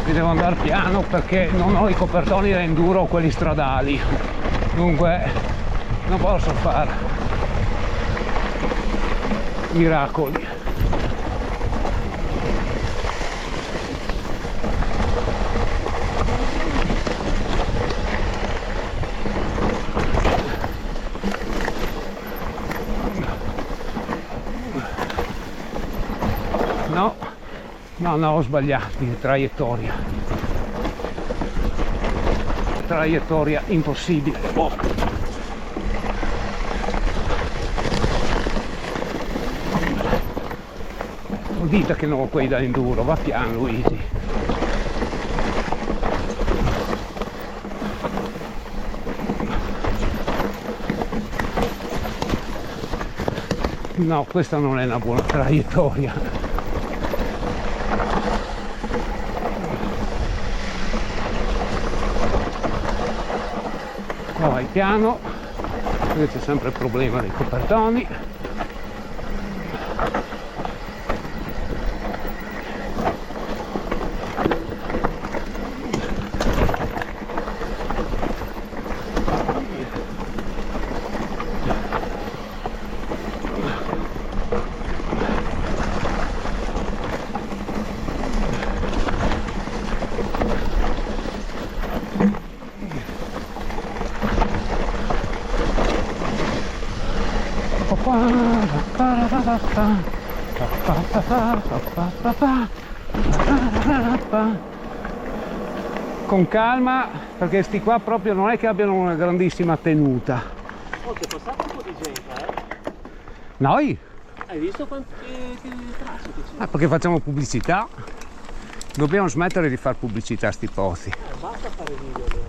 e devo andare piano perché non ho i copertoni da enduro, quelli stradali, dunque non posso fare miracoli. No, ho sbagliato di traiettoria impossibile. Oh. Non dite che non ho quei da enduro, va piano Luigi. No, questa non è una buona traiettoria. Vai piano, vedete sempre il problema dei copertoni. Con calma, perché sti qua proprio non è che abbiano una grandissima tenuta. Oh, c'è passato un po' di gente, Noi? Hai visto quanti traffico che c'è? Perché facciamo pubblicità. Dobbiamo smettere di fare pubblicità a sti pozzi. Basta fare video.